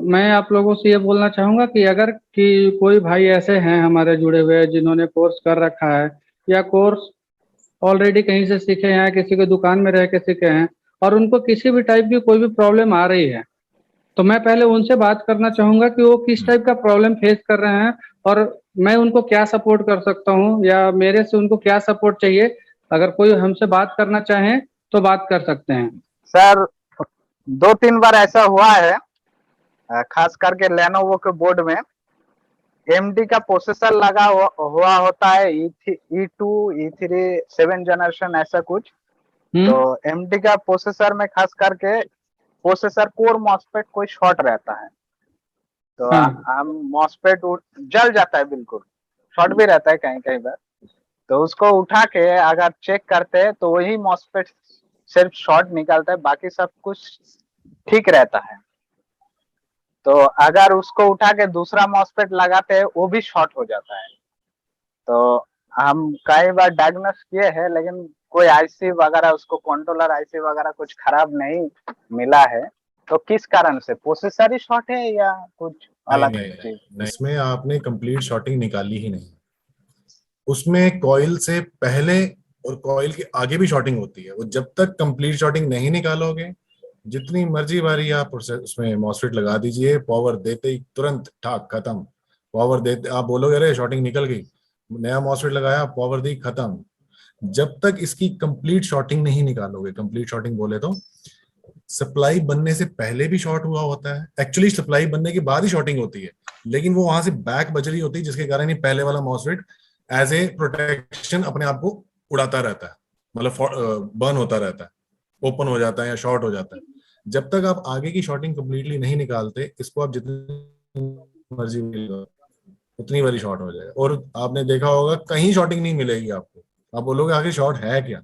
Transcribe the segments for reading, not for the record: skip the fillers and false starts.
मैं आप लोगों से ये बोलना चाहूंगा कि अगर कि कोई भाई ऐसे हैं हमारे जुड़े हुए जिन्होंने कोर्स कर रखा है या कोर्स ऑलरेडी कहीं से सीखे हैं, किसी के दुकान में रह के सीखे हैं, और उनको किसी भी टाइप की कोई भी प्रॉब्लम आ रही है, तो मैं पहले उनसे बात करना चाहूंगा कि वो किस टाइप का प्रॉब्लम फेस कर रहे हैं और मैं उनको क्या सपोर्ट कर सकता हूँ या मेरे से उनको क्या सपोर्ट चाहिए। अगर कोई हमसे बात करना चाहे तो बात कर सकते हैं। सर 2-3 बार ऐसा हुआ है, खास करके लेनोवो के बोर्ड में एमडी का प्रोसेसर लगा हुआ होता है, E2 E3 7 जनरेशन ऐसा कुछ। तो एमडी का प्रोसेसर में खास करके प्रोसेसर कोर मॉसफेट कोई शॉर्ट रहता है, तो हाँ। हम मॉसफेट जल जाता है, बिल्कुल शॉर्ट भी रहता है कहीं कहीं बार। तो उसको उठा के अगर चेक करते हैं तो वही मॉसफेट सिर्फ शॉर्ट निकलता है, बाकी सब कुछ ठीक रहता है। तो अगर उसको उठा के दूसरा मॉसफेट लगाते हैं वो भी शॉर्ट हो जाता है। तो हम कई बार डायग्नोस किए हैं, लेकिन कोई आईसी वगैरह, उसको कंट्रोलर आईसी वगैरह कुछ खराब नहीं मिला है। तो किस कारण से, प्रोसेसर ही शॉर्ट है या कुछ नहीं अलग नहीं चीज? नहीं, इसमें आपने कंप्लीट शॉर्टिंग निकाली ही नहीं। उसमें कॉइल से पहले और कॉइल के आगे भी शॉर्टिंग होती है, और जब तक कंप्लीट शॉर्टिंग नहीं निकालोगे, जितनी मर्जी बारी आप उसमें मॉसफेट लगा दीजिए, पावर देते ही तुरंत ठाक खत्म। पावर देते आप बोलोगे अरे शॉर्टिंग निकल गई, नया मॉसफेट लगाया, पावर दी, खत्म। जब तक इसकी कंप्लीट शॉर्टिंग नहीं निकालोगे, कंप्लीट शॉर्टिंग बोले तो सप्लाई बनने से पहले भी शॉर्ट हुआ होता है, एक्चुअली सप्लाई बनने के बाद ही शॉर्टिंग होती है, लेकिन वो वहां से बैक बज रही होती है, जिसके कारण ये पहले वाला मॉसफेट एज ए प्रोटेक्शन अपने आप को उड़ाता रहता है, मतलब बर्न होता रहता है, ओपन हो जाता है या शॉर्ट हो जाता है। जब तक आप आगे की शॉर्टिंग कंप्लीटली नहीं निकालते, इसको आप जितनी मर्जी उतनी बारी शॉर्ट हो जाएगा। और आपने देखा होगा कहीं शॉर्टिंग नहीं मिलेगी आपको, आप बोलोगे आगे शॉर्ट है क्या,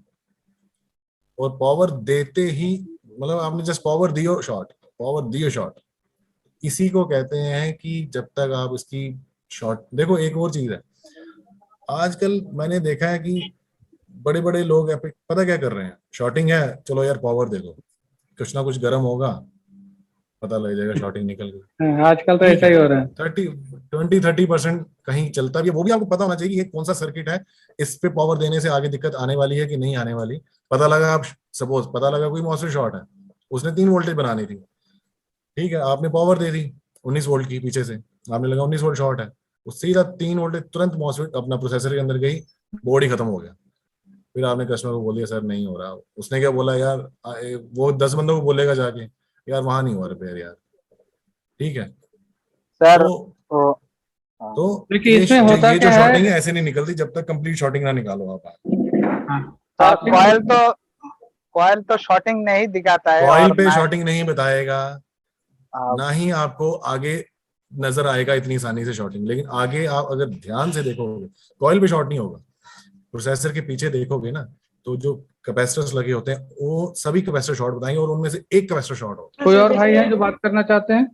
और पावर देते ही, मतलब आपने जस्ट पावर दियो शॉर्ट, पावर दियो शॉर्ट। इसी को कहते हैं कि जब तक आप इसकी शॉर्ट देखो। एक और चीज है, आजकल मैंने देखा है कि बड़े बड़े लोग पता क्या कर रहे हैं, शॉर्टिंग है चलो यार पावर दे दो, कुछ ना कुछ गर्म होगा, पता लग जाएगा शॉर्टिंग निकल गई। आजकल तो ठीक ऐसा है, ही हो रहा है। 30% कहीं चलता भी है, वो भी आपको पता होना चाहिए कि ये कौन सा सर्किट है, इस पे पावर देने से आगे दिक्कत आने वाली है कि नहीं आने वाली। पता लगा आप सपोज पता लगा कोई मॉसफेट शॉर्ट है, उसने 3 वोल्टेज बनानी थी, ठीक है, आपने पावर दे दी 19 वोल्ट की, पीछे से आपने लगा 19 वोल्ट शॉर्ट है, उससे सीधा 3 वोल्टेज तुरंत मॉसफेट अपना प्रोसेसर के अंदर गई, बोर्ड ही खत्म हो गया। फिर आपने कस्टमर को बोल दिया सर नहीं हो रहा, उसने क्या बोला यार, वो 10 बंदों को बोलेगा जाके यार वहां नहीं हुआ रिपेयर यार, ठीक है। सर तो हाँ। तो देखिए इसमें होता ये जो क्या शॉर्टिंग है। है ऐसे नहीं निकलती जब तक कंप्लीट शॉर्टिंग ना निकालो आप। हाँ। सर आप कॉयल तो शॉर्टिंग नहीं दिखाता है, कॉइल और पे ना शॉर्टिंग नहीं बताएगा, आ, ना ही आपको आगे नजर आएगा इतनी आसानी से शॉर्टिंग, लेकिन आगे आप अगर ध्यान से देखोगे कॉइल पे शॉर्ट नहीं होगा। प्रोसेसर के पीछे देखोगे ना, तो जो कैपेसिटर्स लगे होते हैं वो सभी कैपेसिटर शॉर्ट बताएंगे, और उनमें से एक कैपेसिटर शॉर्ट होगा। हाँ कोई सर, और भाई जैसे हैं जो बात करना चाहते हैं?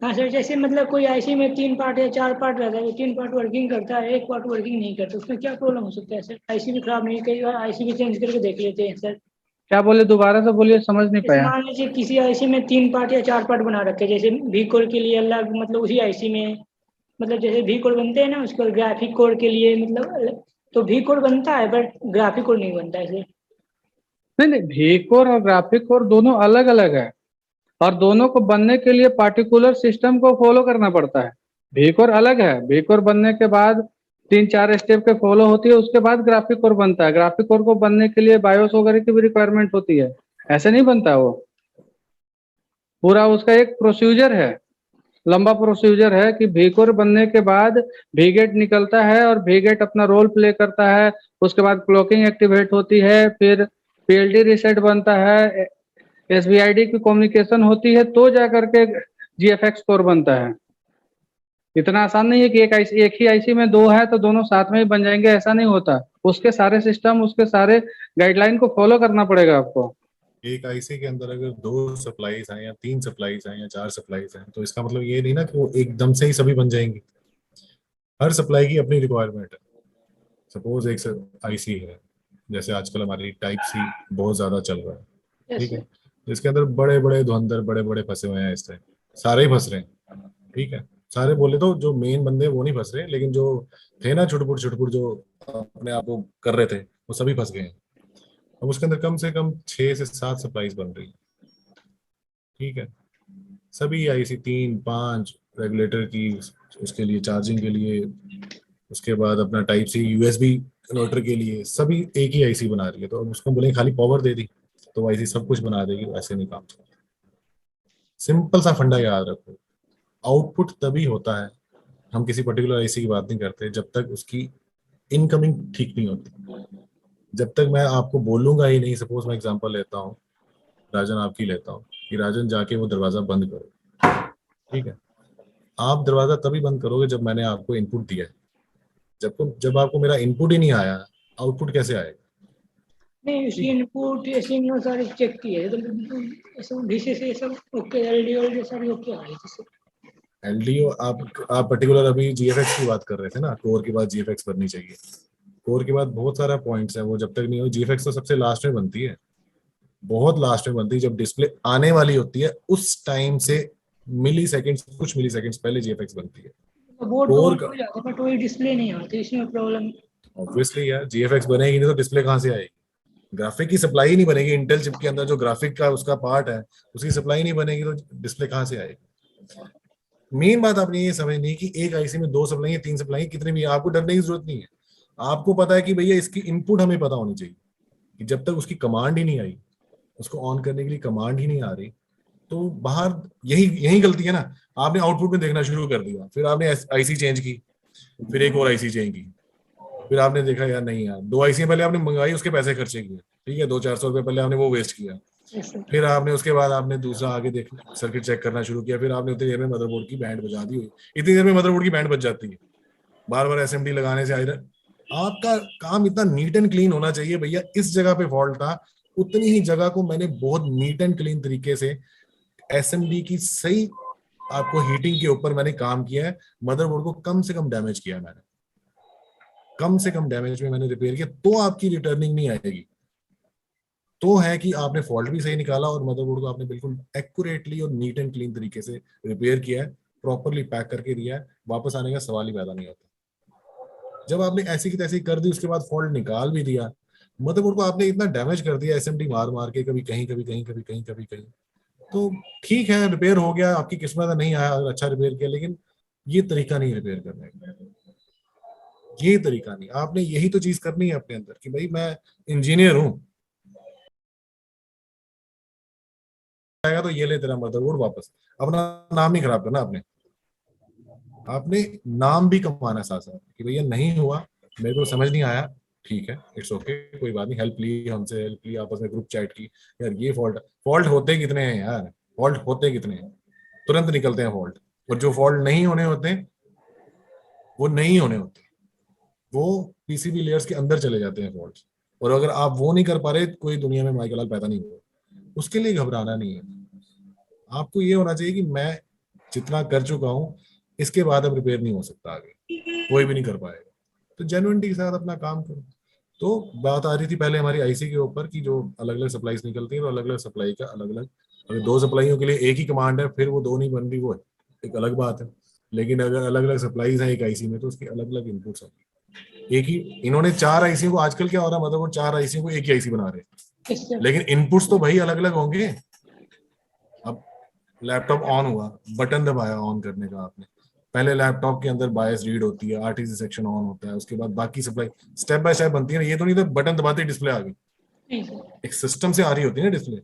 हाँ सर, जैसे मतलब कोई आईसी में 3 पार्ट या 4 पार्ट रहता है, 3 पार्ट वर्किंग करता है, एक पार्ट वर्किंग नहीं करता, उसमें क्या प्रॉब्लम हो सकता है सर? आईसी भी खराब नहीं, कई बार आईसी भी चेंज करके देख लेते हैं सर। क्या बोले, दोबारा से बोलिए, समझ नहीं जैसे पाया। मान लीजिए किसी आईसी में 3 पार्ट या 4 पार्ट बना रखे हैं, जैसे वी कोर के लिए अलग, मतलब उसी आईसी में, मतलब जैसे वी कोर बनते हैं ना, उसको ग्राफिक कोर के लिए मतलब अलग, तो वी कोर बनता है बट ग्राफिक कोर नहीं बनता है सर। नहीं नहीं, वी कोर और ग्राफिक कोर दोनों अलग अलग है, और दोनों को बनने के लिए पार्टिकुलर सिस्टम को फॉलो करना पड़ता है। वी कोर अलग है, वी कोर बनने के बाद 3-4 स्टेप के फॉलो होती है, उसके बाद ग्राफिक कोर बनता है। ग्राफिक कोर को बनने के लिए बायोस वगैरह की भी रिक्वायरमेंट होती है, ऐसे नहीं बनता वो। पूरा उसका एक प्रोसीजर है, लंबा प्रोसीजर है कि वी कोर बनने के बाद वी गेट निकलता है और वी गेट अपना रोल प्ले करता है। उसके बाद क्लॉकिंग एक्टिवेट होती है, फिर पीएलडी रीसेट बनता है, एसवीआईडी की कम्युनिकेशन होती है, तो जाकर के जीएफएक्स कोर बनता है। इतना आसान नहीं है कि एक ही आईसी में दो है तो दोनों साथ में ही बन जाएंगे, ऐसा नहीं होता। उसके सारे सिस्टम, उसके सारे गाइडलाइन को फॉलो करना पड़ेगा आपको। एक आईसी के अंदर अगर 2 सप्लाईज हैं या 3 सप्लाईज हैं या 4 सप्लाईज हैं, तो इसका मतलब ये नहीं ना कि वो एकदम से ही सभी बन जाएंगी। हर सप्लाई की अपनी रिक्वायरमेंट है। सपोज एक आईसी है, जैसे आजकल हमारी टाइप सी बहुत ज्यादा चल रहा है, यस ठीक सर। है, जिसके अंदर बड़े बड़े धुरंधर बड़े बड़े फंसे हुए हैं इस टाइम। सारे ही फंस रहे हैं, ठीक है। सारे बोले तो जो मेन बंदे वो नहीं फंस रहे, लेकिन जो थे ना छुटपुट जो अपने आप को कर रहे थे, वो सभी फंस गए हैं। अब उसके अंदर कम से कम 6 से 7 सप्लाईज बन रही है, ठीक है। सभी आईसी 3 5 रेगुलेटर की, उसके लिए चार्जिंग के लिए, उसके बाद अपना टाइप सी यूएसबी कन्वर्टर के लिए, सभी एक ही आईसी बना रही है। तो अब उसको बोले खाली पावर दे दी तो आईसी सब कुछ बना देगी, ऐसे नहीं काम चलता। सिंपल सा फंडा याद रखो, आउटपुट तभी होता है, हम किसी पर्टिकुलर आईसी की बात नहीं करते, जब तक उसकी इनकमिंग ठीक नहीं होती। जब तक मैं आपको बोलूंगा ही नहीं, सपोज मैं एग्जांपल लेता हूँ, राजन आपकी लेता हूँ कि राजन जाके वो दरवाजा बंद करो, ठीक है। आप दरवाजा तभी बंद करोगे जब मैंने आपको इनपुट दिया है। जब आपको मेरा इनपुट ही नहीं आया, आउटपुट कैसे आएगा? नहीं, उसकी इनपुट ऐसे इन सारी चेक की है, तो ऐसा डीसी से सब ओके, एलडी सारी ओके आ रही थी। एलडीओ आप पर्टिकुलर अभी जीएफएक्स की बात कर रहे थे ना, कोर के बाद जीएफएक्स बननी चाहिए। कोर के बाद बहुत सारा पॉइंट्स है, वो जब तक नहीं हो, जीएफएक्स तो सबसे लास्ट में बनती है, बहुत लास्ट में बनती है, जब डिस्प्ले आने वाली होती है उस टाइम से कुछ मिली सेकेंड्स पहले जीएफएक्स बनती है। बोर्ड कोर कवर का हो जाता है बट वही डिस्प्ले नहीं आती, इसमें प्रॉब्लम। ऑब्वियसली यार, जीएफएक्स बनेगी नहीं तो डिस्प्ले कहाँ से आएगी? ग्राफिक की सप्लाई ही नहीं बनेगी, इंटेल चिप के अंदर जो ग्राफिक का उसका पार्ट है उसकी सप्लाई नहीं बनेगी तो डिस्प्ले कहाँ से आएगी? मेन बात आपने ये समझनी कि एक आईसी में 2 सप्लाई है, 3 सप्लाई है, कितने भी, आपको डरने की जरूरत नहीं है। आपको पता है कि भैया इसकी इनपुट हमें पता होनी चाहिए, कि जब तक उसकी कमांड ही नहीं आई, उसको ऑन करने के लिए कमांड ही नहीं आ रही, तो बाहर यही यही गलती है ना। आपने आउटपुट में देखना शुरू कर दिया, फिर आपने आईसी चेंज की, फिर एक और आईसी चेंज की, फिर आपने देखा यार नहीं यार, 2 आईसी पहले आपने मंगाई, उसके पैसे खर्चे किए, ठीक है, 200-400 रुपए पहले आपने वो वेस्ट किया। फिर आपने उसके बाद आपने दूसरा आगे देख सर्किट चेक करना शुरू किया, फिर आपने उतनी देर में मदरबोर्ड की बैंड बजा दी हुई, इतनी देर में मदरबोर्ड की बैंड बज जाती है, बार बार एसएमडी लगाने से आयरन। आपका काम इतना नीट एंड क्लीन होना चाहिए भैया, इस जगह पे फॉल्ट था, उतनी ही जगह को मैंने बहुत नीट एंड क्लीन तरीके से एसएमडी की सही आपको हीटिंग के ऊपर मैंने काम किया है, मदरबोर्ड को कम से कम डैमेज किया मैंने, कम से कम डैमेज में मैंने रिपेयर किया, तो आपकी रिटर्निंग नहीं आएगी। तो है कि आपने फॉल्ट भी सही निकाला और मदरबोर्ड को आपने बिल्कुल एक्यूरेटली और नीट एंड क्लीन तरीके से रिपेयर किया है, प्रॉपरली पैक करके दिया है, वापस आने का सवाल ही पैदा नहीं होता। जब आपने ऐसी की तैसी कर दी, उसके बाद फॉल्ट निकाल भी दिया, मदरबोर्ड को आपने इतना डैमेज कर दिया एसएमडी मार मार के, कभी कहीं कभी कहीं कभी कहीं कभी कहीं, तो ठीक है रिपेयर हो गया, आपकी किस्मत है नहीं आया, अच्छा रिपेयर किया, लेकिन ये तरीका नहीं रिपेयर करने का, ये तरीका नहीं। आपने यही तो चीज करनी है अपने अंदर कि भाई मैं इंजीनियर हूं, आएगा तो ये ले तेरा मदरबोर्ड वापस, अपना नाम नहीं खराब करना आपने, आपने नाम भी कमाना साथ साथ कि भैया नहीं हुआ, मेरे को समझ नहीं आया, ठीक है, इट्स ओके, कोई बात नहीं, हेल्प ली हमसे, हेल्प ली, आपस में ग्रुप चैट की, यार ये फॉल्ट, फॉल्ट होते कितने हैं यार, फॉल्ट होते कितने हैं, तुरंत निकलते हैं फॉल्ट, और जो फॉल्ट नहीं होने होते वो नहीं होने होते, वो पीसीबी लेयर्स के अंदर चले जाते हैं फॉल्ट, और अगर आप वो नहीं कर पा रहे, कोई दुनिया में माइकल पैदा नहीं हुआ, उसके लिए घबराना नहीं है। आपको ये होना चाहिए कि मैं जितना कर चुका हूं, इसके बाद अब रिपेयर नहीं हो सकता, आगे कोई भी नहीं कर पाएगा, तो जेन्युइनिटी के साथ अपना काम करो। तो बात आ रही थी पहले हमारी आईसी के ऊपर कि जो अलग अलग सप्लाईज निकलती है, तो अलग अलग सप्लाई का अलग अलग, अगर 2 सप्लाईयों के लिए एक ही कमांड है, फिर वो 2 नहीं बन रही, वो एक अलग बात है, लेकिन अगर अलग अलग सप्लाईज है एक आईसी में, तो उसके अलग अलग इनपुट्स हैं। एक ही, इन्होंने 4 आईसी को, आजकल क्या हो रहा है, मतलब वो 4 आईसी को एक ही आईसी बना रहे हैं, लेकिन इनपुट्स तो भाई अलग अलग होंगे। अब लैपटॉप ऑन हुआ, बटन दबाया ऑन करने का आपने, पहले लैपटॉप के अंदर बायस रीड होती है, आरटीसी सेक्शन ऑन होता है, उसके बाद बाकी सप्लाई स्टेप बाय स्टेप बनती है ना, ये तो नहीं तो बटन दबाते डिस्प्ले आ गई, एक सिस्टम से आ रही होती है ना डिस्प्ले।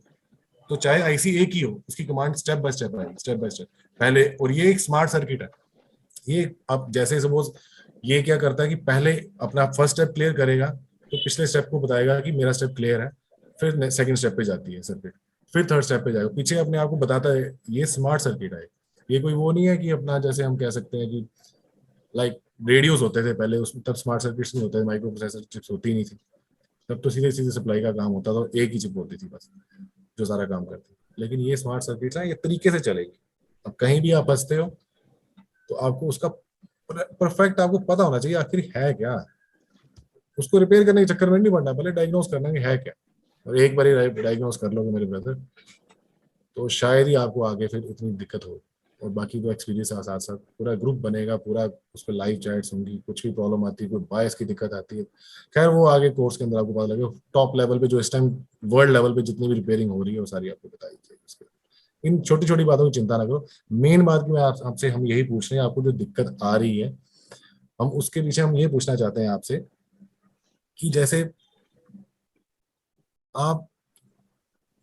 तो चाहे आईसी एक ही हो, उसकी कमांड स्टेप बाय स्टेप आएगी, स्टेप बाय स्टेप पहले, और ये एक स्मार्ट सर्किट है। ये अब जैसे सपोज ये क्या करता है कि पहले अपना फर्स्ट स्टेप क्लियर करेगा, तो पिछले स्टेप को बताएगा कि मेरा स्टेप क्लियर है, फिर सेकंड स्टेप पे जाती है सर्किट, फिर थर्ड स्टेप पे जाएगा, पीछे अपने आप को बताता है। ये स्मार्ट सर्किट है, ये कोई वो नहीं है कि अपना, जैसे हम कह सकते हैं कि लाइक रेडियोस होते थे पहले, उसमें तब स्मार्ट सर्किट्स नहीं होते, माइक्रो प्रोसेसर चिप्स होती नहीं थी, तब तो सीधे सीधे सप्लाई का काम होता था, एक ही चिप होती थी बस जो सारा काम करती। लेकिन ये स्मार्ट सर्किट्स हैं, ये तरीके से चलेगी। अब कहीं भी आप फंसते हो तो आपको उसका परफेक्ट आपको पता होना चाहिए आखिर है क्या, उसको रिपेयर करने के चक्कर में नहीं पड़ना, पहले डायग्नोस करना कि है क्या, और एक बार ही डायग्नोस कर लोगे मेरे ब्रदर, तो शायद ही आपको आगे फिर इतनी दिक्कत हो। और बाकी तो एक्सपीरियंस के साथ साथ पूरा ग्रुप बनेगा, पूरा उस पर लाइव चैट्स होंगी, कुछ भी प्रॉब्लम आती है, कोई बायस की दिक्कत आती है, खैर वो आगे कोर्स के अंदर आपको पता लगेगा। टॉप लेवल पे जो इस टाइम वर्ल्ड लेवल पे जितनी भी रिपेयरिंग हो रही है वो सारी आपको बताई जाएगी। इन छोटी छोटी बातों की चिंता ना करो, मेन बात की मैं आपसे हम यही पूछ रहे हैं, आपको जो दिक्कत आ रही है हम उसके पीछे हम ये पूछना चाहते हैं आपसे कि जैसे आप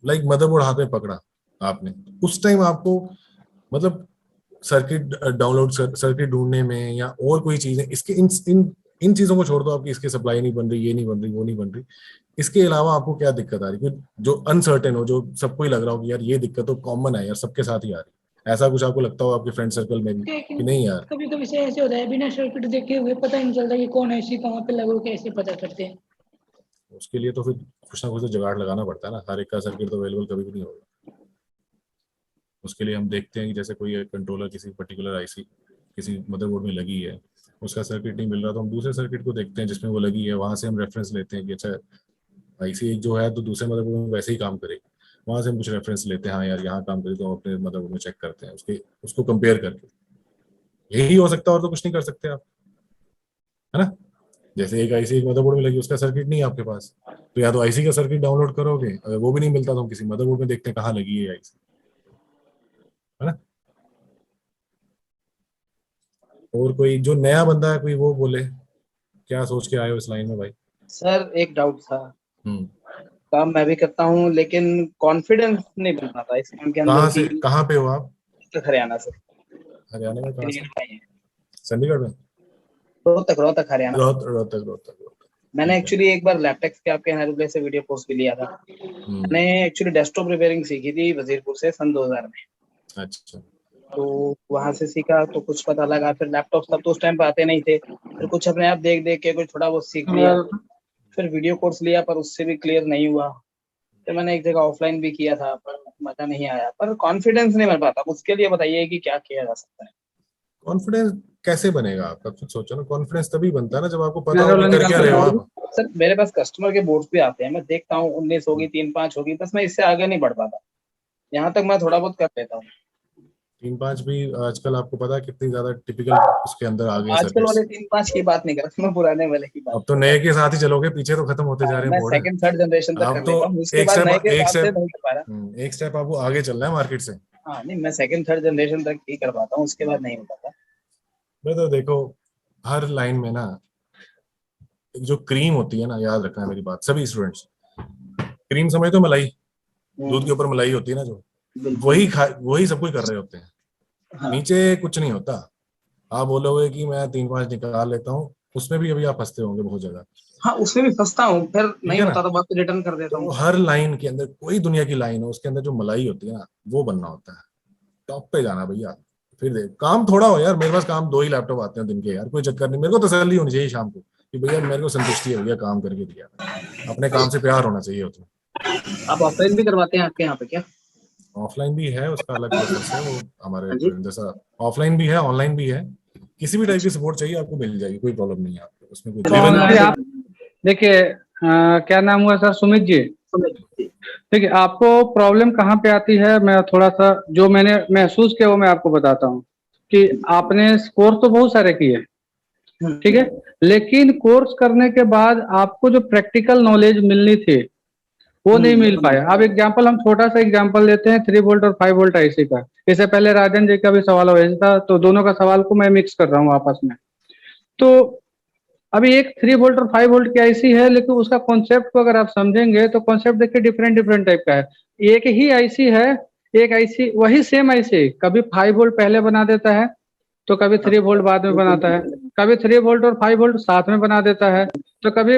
लाइक मदरबोर्ड हाथ में पकड़ा आपने, उस टाइम आपको मतलब सर्किट डाउनलोड सर्किट ढूंढने में या और कोई चीजें इसके इन इन इन चीजों को छोड़ दो, आपकी इसकी सप्लाई नहीं बन रही, ये नहीं बन रही, वो नहीं बन रही, इसके अलावा आपको क्या दिक्कत आ रही है जो अनसर्टेन हो, जो सबको ही लग रहा हो कि यार ये दिक्कत तो कॉमन है यार, सबके साथ ही आ रही है, ऐसा कुछ आपको लगता हो आपके फ्रेंड सर्कल में भी कि नहीं यार? कभी कभी से ऐसे होता है बिना सर्किट देखे हुए पता ही नहीं चलता कि कौन ऐसी कहाँ पे लगो, कैसे पता करते हैं। उसके लिए तो फिर कुछ ना कुछ तो जुगाड़ लगाना पड़ता है ना, हर एक का सर्किट तो अवेलेबल कभी भी नहीं होगा। उसके लिए हम देखते हैं कि जैसे कोई कंट्रोलर किसी पर्टिकुलर आईसी किसी मदरबोर्ड में लगी है, उसका सर्किट नहीं मिल रहा तो हम दूसरे सर्किट को देखते हैं जिसमें वो लगी है, वहां से हम रेफरेंस लेते हैं कि अच्छा आईसी एक जो है तो दूसरे मदरबोर्ड में वैसे ही काम करेगी, वहां से हम कुछ रेफरेंस लेते हैं, हाँ यार यहाँ काम करे तो हम अपने मदरबोर्ड में चेक करते हैं उसको कंपेयर करके, यही हो सकता है और तो कुछ नहीं कर सकते आप, है ना? जैसे एक आईसी एक मदरबोर्ड में लगी, उसका सर्किट नहीं है आपके पास, तो या तो आईसी का सर्किट डाउनलोड करोगे, अगर वो भी नहीं मिलता तो हम किसी मदरबोर्ड में देखते हैं कहाँ लगी है आईसी, है ना? और कोई जो नया बंदा है कोई वो बोले, क्या सोच के आए हो इस लाइन में भाई? सर एक डाउट था, हम्म। काम मैं भी करता हूँ लेकिन कॉन्फिडेंस नहीं बन पाता इस काम के अंदर कि कहाँ पे हो आप? हरियाणा से। हरियाणा में कहाँ से? रोहतक चंडीगढ़ में? रोहतक हरियाणा। रोहतक रोहतक। मैंने ठीक है। एक्चुअली एक बार लैपटेक्स के आपके यहाँ से वीडियो कोर्स भी लिया था। मैंने एक्चुअली डेस्कटॉप रिपेयरिंग सीखी थी वजीरपुर से सन 2000 में। अच्छा। तो वहां से सीखा तो कुछ पता लगा, फिर लैपटॉप तब तो उस टाइम पे आते नहीं थे, फिर कुछ अपने आप देख देख के कुछ थोड़ा बहुत सीख लिया, फिर वीडियो कोर्स लिया पर उससे भी क्लियर नहीं हुआ। फिर मैंने एक जगह ऑफलाइन भी किया था पर मजा नहीं आया, पर कॉन्फिडेंस नहीं बन पाता। उसके लिए बताइए कि क्या किया जा सकता है? कॉन्फिडेंस कैसे बनेगा आपका? कुछ सोचो ना, कॉन्फिडेंस तभी बनता है ना जब आपको पता हो कि कर क्या रहे हो आप। सर मेरे पास कस्टमर के बोर्ड्स भी आते हैं, मैं देखता हूँ 19 होगी 3-5 होगी, बस मैं इससे आगे नहीं बढ़ पाता। यहाँ तक मैं थोड़ा बहुत कर लेता हूँ। 3-5 भी आजकल आपको पता है कितनी ज्यादा टिपिकल उसके अंदर आ गए हैं आजकल वाले सर्किट्स। 3-5 की बात नहीं कर रहा, मैं पुराने वाले की बात। अब तो नए के साथ ही चलोगे, पीछे तो खत्म होते जा रहे हैं मैं बोर्ड। सेकंड थर्ड जनरेशन तक कर अब तो लेता हूँ, उसके बाद नए के साथ से नहीं कर पा रहा। एक स्टेप आपको आगे चलना है मार्केट से। हाँ नहीं, मैं सेकंड थर्ड जनरेशन तक ही कर पाता हूँ, उसके बाद नहीं हो पाता। मैं तो देखो हर लाइन में ना जो क्रीम होती है ना, याद रखना है मेरी बात सभी स्टूडेंट्स, क्रीम समझ तो मलाई, दूध के ऊपर मलाई होती है ना जो, वही सब कुछ कर रहे होते हैं। हाँ। नीचे कुछ नहीं होता। आप बोलोगे कि मैं 3-5 निकाल लेता हूँ, उसमें भी अभी आप फंसते होंगे बहुत जगह। हाँ उसमें भी फंसता हूँ, फिर नहीं होता तो बस रिटर्न कर देता तो हूँ। हर लाइन के अंदर कोई दुनिया की लाइन हो, उसके अंदर जो मलाई होती है ना वो बनना होता है, टॉप पे जाना भैया। फिर देख काम थोड़ा हो यार, मेरे पास काम 2 ही लैपटॉप आते हैं दिन के यार, कोई चक्कर नहीं, मेरे को तसल्ली होनी चाहिए शाम को कि भैया मेरे को संतुष्टि है, भैया काम करके दिया, अपने काम से प्यार होना चाहिए उसमें। आप ऑफलाइन भी करवाते हैं आपके यहाँ पे क्या? ऑफलाइन भी है, उसका अलग प्रोसेस है, वो हमारे हाँ जी। जैसा ऑफलाइन भी है ऑनलाइन भी है, किसी भी टाइप की सपोर्ट चाहिए आपको मिल जाएगी, कोई प्रॉब्लम नहीं है आपको उसमें कोई। तो आप देखिए क्या नाम हुआ सर? सुमित जी। देखिए आपको प्रॉब्लम कहाँ पे आती है, मैं थोड़ा सा जो मैंने महसूस किया वो मैं आपको बताता हूँ कि आपने कोर्स तो बहुत सारे किए, ठीक है, लेकिन कोर्स करने के बाद आपको जो प्रैक्टिकल नॉलेज मिलनी थी वो नहीं मिल पाया। अब एग्जांपल हम छोटा सा एग्जांपल लेते हैं 3 वोल्ट और 5 वोल्ट आईसी का। इससे पहले राजन जी का भी सवाल हुआ था, तो दोनों का सवाल को मैं मिक्स कर रहा हूँ आपस में। तो अभी एक 3 वोल्ट और 5 वोल्ट की आईसी है, लेकिन उसका कॉन्सेप्ट को अगर आप समझेंगे तो कॉन्सेप्ट देखिए डिफरेंट टाइप का है। एक ही आईसी है, एक आईसी वही सेम आईसी कभी 5 वोल्ट पहले बना देता है तो कभी 3 वोल्ट बाद में बनाता है, कभी 3 वोल्ट और 5 वोल्ट साथ में बना देता है, तो कभी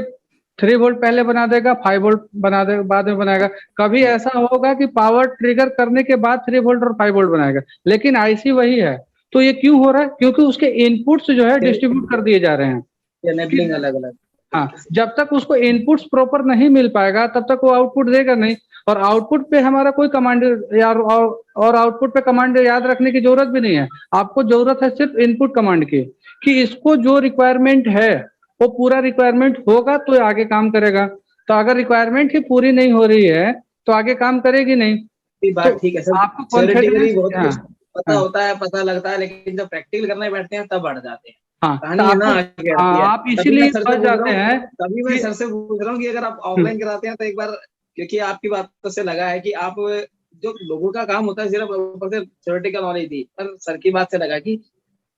3 वोल्ट पहले बना देगा 5 वोल्ट बना दे बाद में बनाएगा, कभी ऐसा होगा कि पावर ट्रिगर करने के बाद 3 वोल्ट और 5 वोल्ट बनाएगा, लेकिन आईसी वही है। तो ये क्यों हो रहा है? क्योंकि उसके इनपुट्स जो है डिस्ट्रीब्यूट कर दिए जा रहे हैं, एनेबलिंग अलग अलग। हाँ, जब तक उसको इनपुट्स प्रॉपर नहीं मिल पाएगा तब तक वो आउटपुट देगा नहीं। और आउटपुट पे हमारा कोई कमांड यार और आउटपुट पे कमांड याद रखने की जरूरत भी नहीं है, आपको जरूरत है सिर्फ इनपुट कमांड की, कि इसको जो रिक्वायरमेंट है वो पूरा रिक्वायरमेंट होगा तो आगे काम करेगा। तो अगर रिक्वायरमेंट ही पूरी नहीं हो रही है तो आगे काम करेगी नहीं। बात ठीक है सर, आपको कॉन्फिडेंस, पता होता है, पता लगता है, लेकिन जब प्रैक्टिकल करने बैठते हैं तब बढ़ जाते हैं। हाँ, कहानी है ना आगे आती है। आप इसीलिए फंस जाते हैं। तभी मैं सर से पूछ रहा हूँ कि अगर आप ऑफलाइन कराते हैं तो एक बार, क्योंकि आपकी बातों से लगा है कि आप जो लोगों का काम होता है सिर्फ ऊपर से थ्योरेटिकल नॉलेज थी, पर सर की बात से लगा कि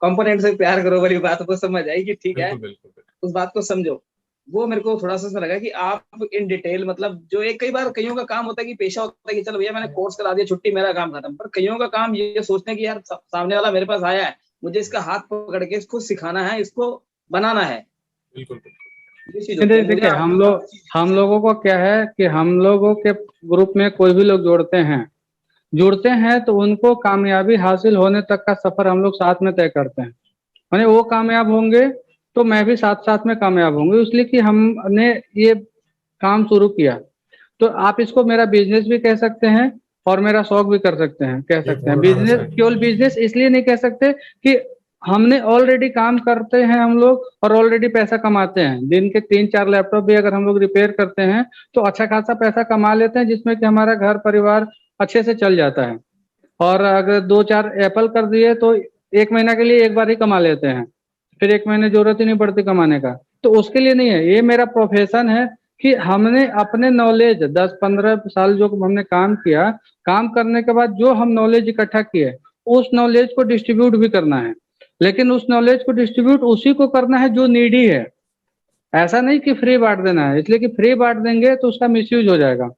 कंपोनेंट से प्यार करो वाली बात को समझ आई कि ठीक है, बिल्कुल बिल्कुल उस बात को समझो। वो मेरे को थोड़ा सा लगा कि आप इन डिटेल, मतलब जो एक कई बार कईयों का काम होता है कि पेशा होता है कि चलो भैया मैंने कोर्स करा दिया, छुट्टी, मेरा काम खत्म। पर कईयों का काम ये सोचते हैं कि यार सामने वाला मेरे पास आया है, मुझे इसका हाथ पकड़ के इसको सिखाना है, इसको बनाना है। बिल्कुल। ये चीज होती है। मुझे देखिए, हम लोगों को क्या है कि हम लोगों के ग्रुप में कोई भी लोग जुड़ते हैं तो उनको कामयाबी हासिल होने तक का सफर हम लोग साथ में तय करते हैं। माने वो कामयाब होंगे तो मैं भी साथ साथ में कामयाब होंगे, इसलिए कि हमने ये काम शुरू किया। तो आप इसको मेरा बिजनेस भी कह सकते हैं और मेरा शौक भी कर सकते हैं, कह सकते हैं। बिजनेस, केवल बिजनेस इसलिए नहीं कह सकते कि हमने ऑलरेडी काम करते हैं हम लोग और ऑलरेडी पैसा कमाते हैं। दिन के 3-4 लैपटॉप भी अगर हम लोग रिपेयर करते हैं तो अच्छा खासा पैसा कमा लेते हैं, जिसमें कि हमारा घर परिवार अच्छे से चल जाता है। और अगर 2-4 एप्पल कर दिए तो 1 महीना के लिए एक बार ही कमा लेते हैं, फिर 1 महीने जरूरत ही नहीं पड़ती कमाने का। तो उसके लिए नहीं है, ये मेरा प्रोफेशन है कि हमने अपने नॉलेज 10-15 साल जो हमने काम किया, काम करने के बाद जो हम नॉलेज इकट्ठा किए उस नॉलेज को डिस्ट्रीब्यूट भी करना है। लेकिन उस नॉलेज को डिस्ट्रीब्यूट उसी को करना है जो नीडी है, ऐसा नहीं कि फ्री बांट देना है, इसलिए कि फ्री बांट देंगे तो उसका मिसयूज हो जाएगा।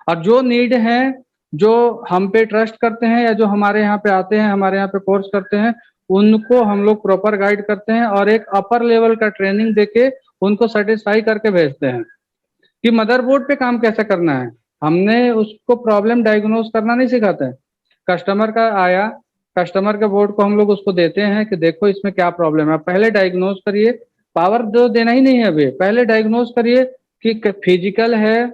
और जो नीड है, जो हम पे ट्रस्ट करते हैं या जो हमारे यहाँ पे आते हैं, हमारे यहाँ पे कोर्स करते हैं, उनको हम लोग प्रॉपर गाइड करते हैं और एक अपर लेवल का ट्रेनिंग देके उनको सेटिस्फाई करके भेजते हैं कि मदरबोर्ड पे काम कैसे करना है। हमने उसको प्रॉब्लम डायग्नोज करना नहीं सिखाते हैं। कस्टमर का आया, कस्टमर के बोर्ड को हम लोग उसको देते हैं कि देखो इसमें क्या प्रॉब्लम है, पहले डायग्नोज करिए। पावर जो देना ही नहीं है अभी, पहले डायग्नोज करिए कि फिजिकल है,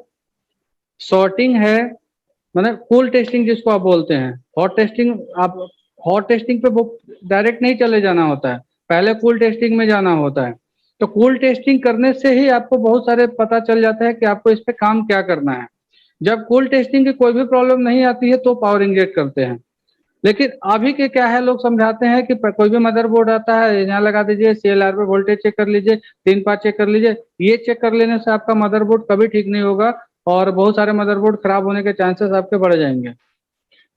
सॉर्टिंग है, मतलब कूल टेस्टिंग जिसको आप बोलते हैं। हॉट टेस्टिंग, आप हॉट टेस्टिंग पे वो डायरेक्ट नहीं चले जाना होता है, पहले कूल टेस्टिंग में जाना होता है। तो कूल टेस्टिंग करने से ही आपको बहुत सारे पता चल जाता है कि आपको इस पे काम क्या करना है। जब कूल टेस्टिंग की कोई भी प्रॉब्लम नहीं आती है तो पावर इंजेक्ट करते हैं। लेकिन अभी के क्या है, लोग समझाते हैं कि कोई भी मदरबोर्ड आता है, यहाँ लगा दीजिए, CLR पे वोल्टेज चेक कर लीजिए, 3-5 चेक कर लीजिए। ये चेक कर लेने से आपका मदरबोर्ड कभी ठीक नहीं होगा और बहुत सारे मदरबोर्ड खराब होने के चांसेस आपके बढ़ जाएंगे।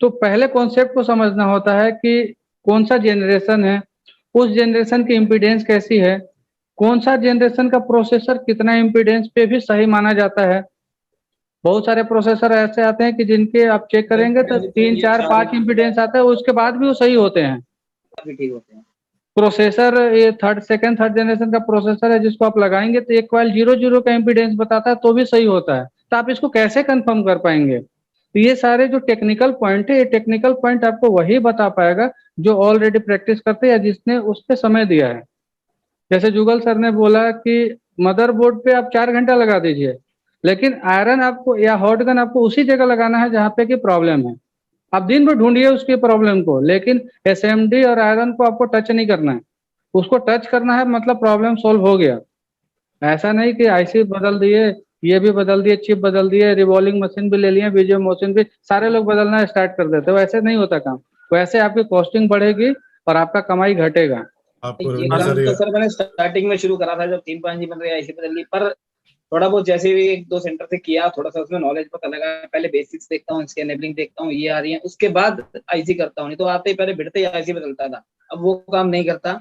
तो पहले कॉन्सेप्ट को समझना होता है कि कौन सा जनरेशन है, उस जनरेशन की इम्पीडेंस कैसी है, कौन सा जनरेशन का प्रोसेसर कितना इम्पीडेंस पे भी सही माना जाता है। बहुत सारे प्रोसेसर ऐसे आते हैं कि जिनके आप चेक करेंगे तो 3-4-5 इम्पीडेंस आता है, उसके बाद भी वो सही होते हैं। ठीक होते हैं। प्रोसेसर ये थर्ड जनरेशन का प्रोसेसर है, जिसको आप लगाएंगे तो एक कॉइल 0-0 का इम्पीडेंस बताता है तो भी सही होता है। तो आप इसको कैसे कंफर्म कर पाएंगे? तो ये सारे जो टेक्निकल पॉइंट है, ये टेक्निकल पॉइंट आपको वही बता पाएगा जो ऑलरेडी प्रैक्टिस करते हैं या जिसने उस पे समय दिया है। जैसे जुगल सर ने बोला कि मदरबोर्ड पे आप 4 घंटा लगा दीजिए, लेकिन आयरन आपको या हॉट गन आपको उसी जगह लगाना है जहाँ पे की प्रॉब्लम है। आप दिन भर ढूंढिए उसकी प्रॉब्लम को, लेकिन SMD और आयरन को आपको टच नहीं करना है। उसको टच करना है मतलब प्रॉब्लम सोल्व हो गया। ऐसा नहीं कि IC बदल दिए, ये भी बदल दिए, चिप बदल दिए, रिवॉल्विंग मशीन भी ले लिए, बीजीएम मशीन भी, सारे लोग बदलना स्टार्ट कर देते हैं। वैसे नहीं होता काम, वैसे आपकी कॉस्टिंग बढ़ेगी और आपका कमाई घटेगा। आपको ये रविंद्र काम सर तो सर मैंने स्टार्टिंग में शुरू करा था, जब 3-5 जी बन रही IC बदल ली, पर थोड़ा बहुत जैसे भी 1-2 सेंटर से किया, थोड़ा सा उसमें नॉलेज पता लगा। पहले बेसिक्स देखता हूँ, इसके एनेबलिंग देखता हूँ, ये आ रही है, उसके बाद IC करता हूँ। नहीं तो आते ही पहले भिड़ते ही IC बदलता था, अब वो काम नहीं करता।